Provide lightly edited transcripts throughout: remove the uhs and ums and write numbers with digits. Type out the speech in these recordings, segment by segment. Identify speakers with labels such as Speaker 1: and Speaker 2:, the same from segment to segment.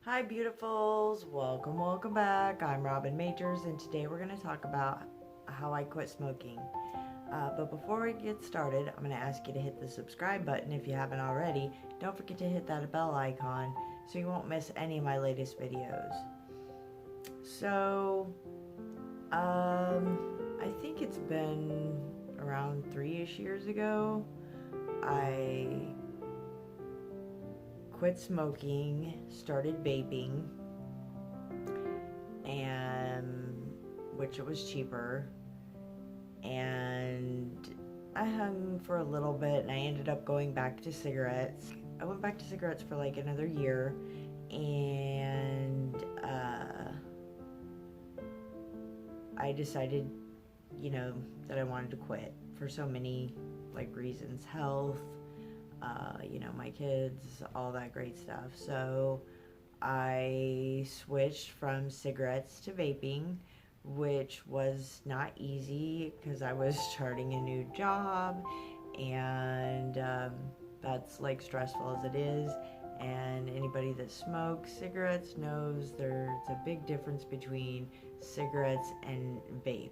Speaker 1: Hi beautifuls, welcome back. I'm Robin Majors and today we're going to talk about how I quit smoking. But before we get started, I'm going to ask you to hit the subscribe button if you haven't already. Don't forget to hit that bell icon so you won't miss any of my latest videos. So, I think it's been around 3-ish years ago, I quit smoking, started vaping, and which it was cheaper, and I hung for a little bit and I ended up going back to cigarettes. I went back to cigarettes for like another year, and I decided, that I wanted to quit for so many reasons: health, my kids, all that great stuff. So I switched from cigarettes to vaping, which was not easy because I was starting a new job, and that's stressful as it is. And anybody that smokes cigarettes knows there's a big difference between cigarettes and vape.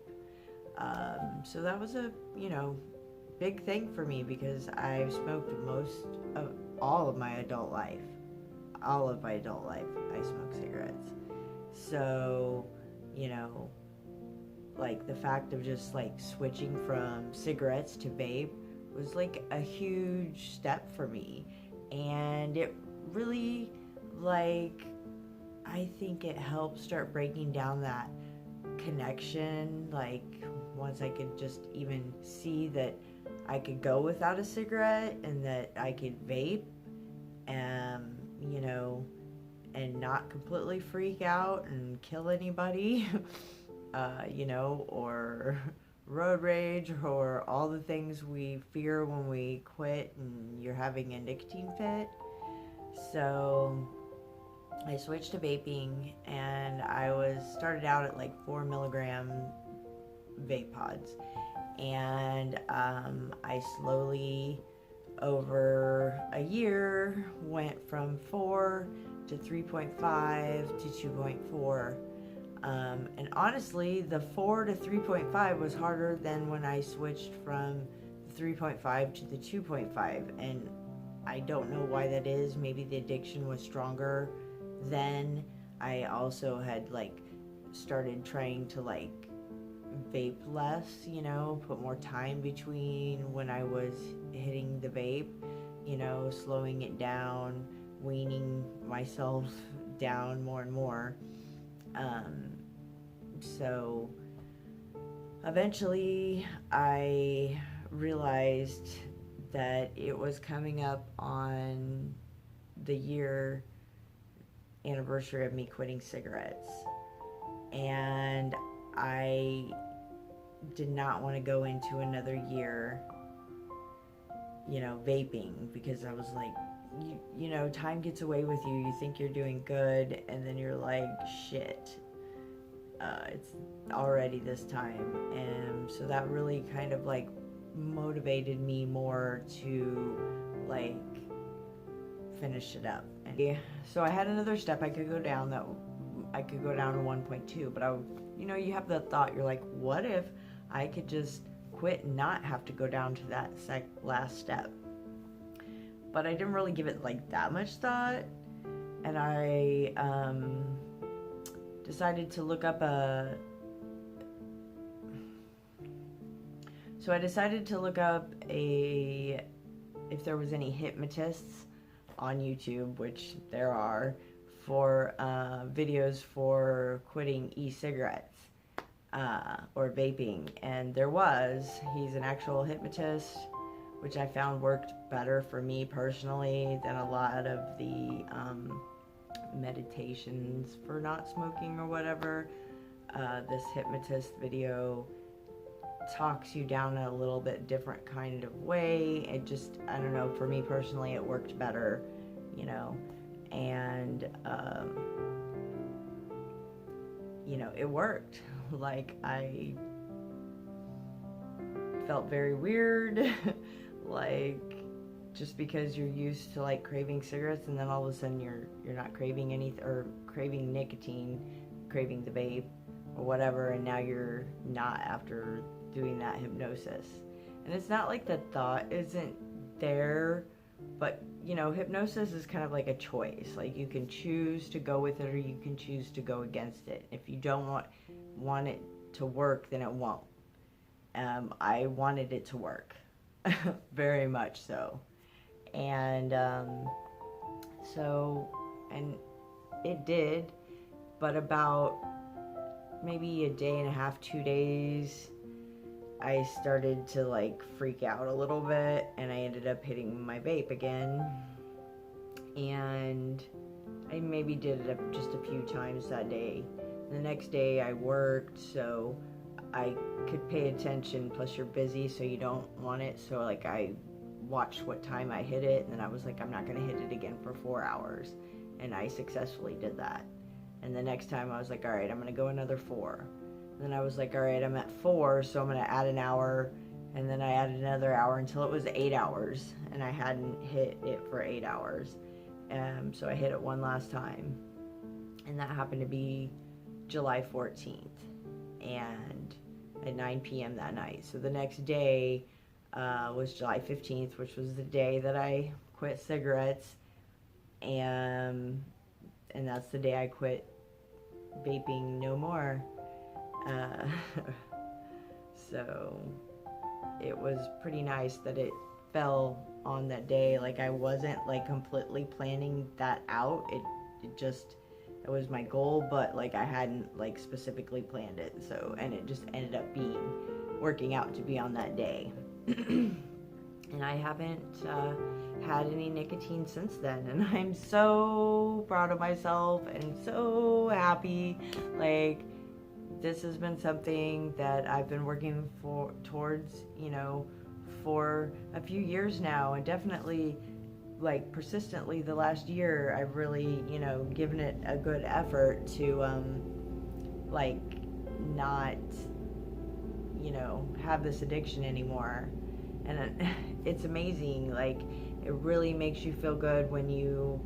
Speaker 1: So that was a, big thing for me because I've smoked most of all of my adult life. All of my adult life, I smoked cigarettes. So, the fact of just switching from cigarettes to vape was a huge step for me. And it really, I think it helped start breaking down that connection. Once I could just even see that I could go without a cigarette and that I could vape, and not completely freak out and kill anybody, or road rage or all the things we fear when we quit and you're having a nicotine fit. So I switched to vaping, and I started out at 4 milligram vape pods, and I slowly over a year went from 4 to 3.5 to 2.4, and honestly the 4 to 3.5 was harder than when I switched from the 3.5 to the 2.5, and I don't know why that is. Maybe the addiction was stronger then. I also had started trying to vape less, put more time between when I was hitting the vape, slowing it down, weaning myself down more and more. So eventually I realized that it was coming up on the year anniversary of me quitting cigarettes, and I did not want to go into another year, vaping, because I was time gets away with you. You think you're doing good, and then you're like, shit, it's already this time. And so that really kind of motivated me more to finish it up. And so I had another step I could go down, that I could go down to 1.2, but you have the thought, you're like, what if I could just quit and not have to go down to that last step? But I didn't really give it that much thought, and I decided to look up if there was any hypnotists on YouTube, which there are, for videos for quitting e-cigarettes or vaping, and there was. He's an actual hypnotist, which I found worked better for me personally than a lot of the meditations for not smoking or whatever. This hypnotist video talks you down in a little bit different kind of way. It just, I don't know, for me personally it worked better, and it worked. I felt very weird, just because you're used to like craving cigarettes, and then all of a sudden you're not craving anything, or craving nicotine, craving the vape or whatever, and now you're not after doing that hypnosis. And it's not like the thought isn't there, but you know, hypnosis is kind of like a choice. Like you can choose to go with it, or you can choose to go against it. If you don't want it to work, then it won't. I wanted it to work, very much so. And and it did, but about maybe a day and a half, 2 days, I started to like freak out a little bit, and I ended up hitting my vape again. And I maybe did it just a few times that day. The next day I worked, so I could pay attention, plus you're busy, so you don't want it. So like I watched what time I hit it, and then I was like, I'm not going to hit it again for 4 hours. And I successfully did that. And the next time I was like, all right, I'm going to go another 4. And then I was like, all right, I'm at 4, so I'm going to add an hour. And then I added another hour until it was 8 hours. And I hadn't hit it for 8 hours. So I hit it one last time. And that happened to be July 14th. And at 9 p.m. that night. So the next day was July 15th, which was the day that I quit cigarettes. And that's the day I quit vaping no more. So it was pretty nice that it fell on that day. Like I wasn't like completely planning that out. It was my goal, but like I hadn't like specifically planned it. So, and it just ended up working out to be on that day. And I haven't had any nicotine since then, and I'm so proud of myself and so happy. Like, this has been something that I've been working towards, you know, for a few years now, and definitely like persistently the last year. I've really, you know, given it a good effort to like not, you know, have this addiction anymore. And it's amazing. Like, it really makes you feel good when you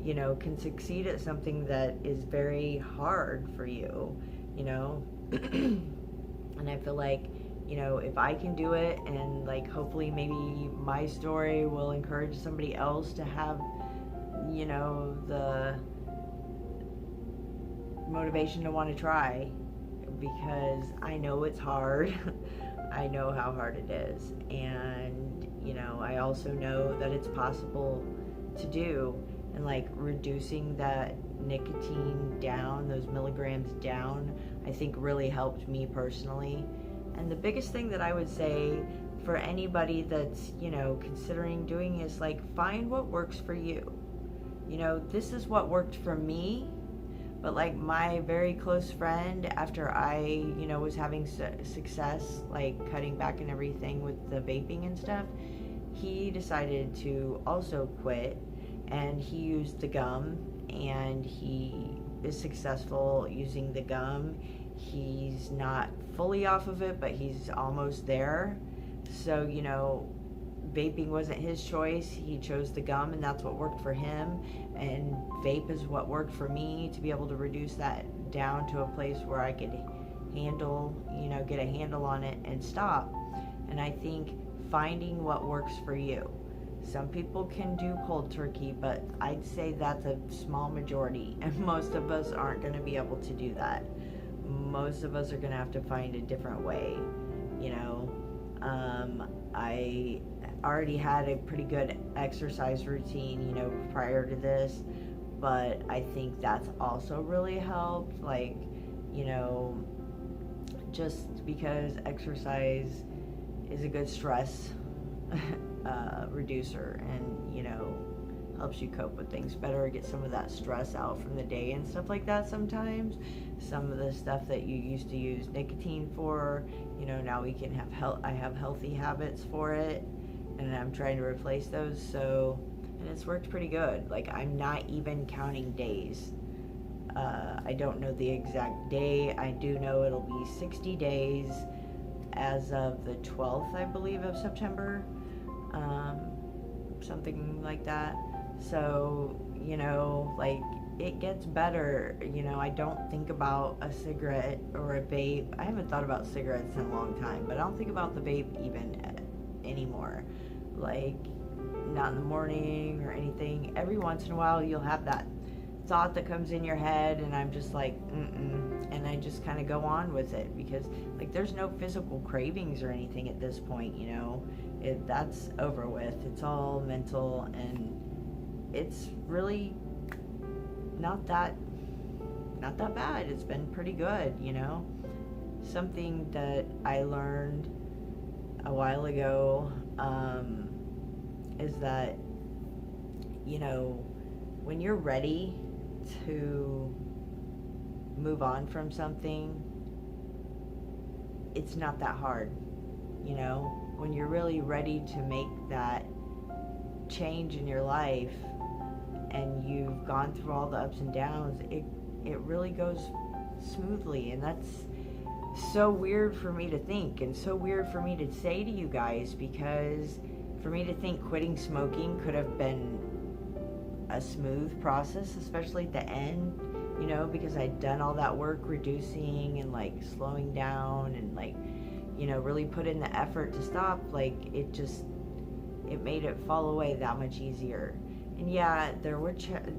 Speaker 1: know, can succeed at something that is very hard for you, you know. And I feel like, you know, if I can do it, and like hopefully maybe my story will encourage somebody else to have, you know, the motivation to want to try, because I know it's hard. I know how hard it is, and you know, I also know that it's possible to do. And like reducing that nicotine down, those milligrams down, I think really helped me personally. And the biggest thing that I would say for anybody that's, you know, considering doing is like, find what works for you. You know, this is what worked for me. But like my very close friend, after I, you know, was having success, like cutting back and everything with the vaping and stuff, he decided to also quit, and he used the gum, and he is successful using the gum. He's not fully off of it, but he's almost there. So, you know, vaping wasn't his choice. He chose the gum, and that's what worked for him. And vape is what worked for me, to be able to reduce that down to a place where I could handle, you know, get a handle on it and stop. And I think finding what works for you. Some people can do cold turkey, but I'd say that's a small majority, and most of us aren't going to be able to do that. Most of us are going to have to find a different way, you know. I already had a pretty good exercise routine, you know, prior to this, but I think that's also really helped. Like, you know, just because exercise is a good stress reducer, and, you know, helps you cope with things better, get some of that stress out from the day and stuff like that. Sometimes some of the stuff that you used to use nicotine for, you know, now we can have I have healthy habits for it, and I'm trying to replace those. So, and it's worked pretty good. Like, I'm not even counting days. I don't know the exact day. I do know it'll be 60 days as of the 12th, I believe, of September. something like that. So, you know, like, it gets better. You know, I don't think about a cigarette or a vape. I haven't thought about cigarettes in a long time, but I don't think about the vape even anymore. Like, not in the morning or anything. Every once in a while, you'll have that thought that comes in your head, and I'm just like, and I just kind of go on with it, because like, there's no physical cravings or anything at this point, you know. That's over with. It's all mental, and it's really not that bad. It's been pretty good, you know. Something that I learned a while ago is that, you know, when you're ready to move on from something, it's not that hard, you know. When you're really ready to make that change in your life, and you've gone through all the ups and downs, it really goes smoothly. And that's so weird for me to think, and so weird for me to say to you guys, because for me to think quitting smoking could have been a smooth process, especially at the end, you know, because I'd done all that work reducing and like slowing down, and like, you know, really put in the effort to stop. Like, it made it fall away that much easier. And yeah, there were,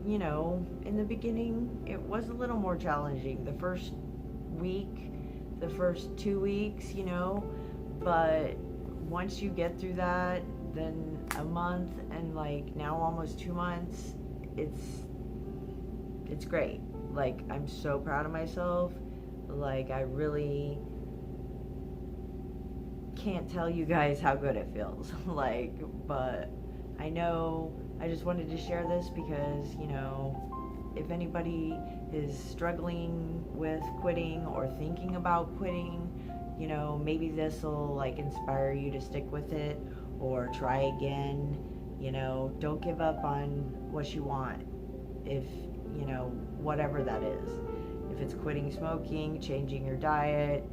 Speaker 1: you know, in the beginning, it was a little more challenging. The first week, the first 2 weeks, you know, but once you get through that, then a month, and like now almost 2 months, it's great. Like, I'm so proud of myself. Like, I really can't tell you guys how good it feels. Like, but I know I just wanted to share this because, you know, if anybody is struggling with quitting or thinking about quitting, you know, maybe this will like inspire you to stick with it or try again. You know, don't give up on what you want, if, you know, whatever that is. If it's quitting smoking, changing your diet,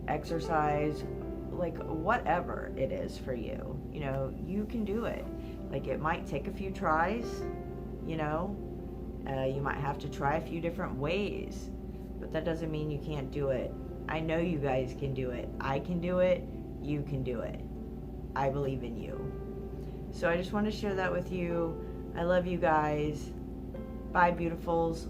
Speaker 1: exercise, like whatever it is for you, you know, you can do it. Like, it might take a few tries, you know, you might have to try a few different ways, but that doesn't mean you can't do it. I know you guys can do it. I can do it. You can do it. I believe in you. So I just want to share that with you. I love you guys. Bye, beautifuls.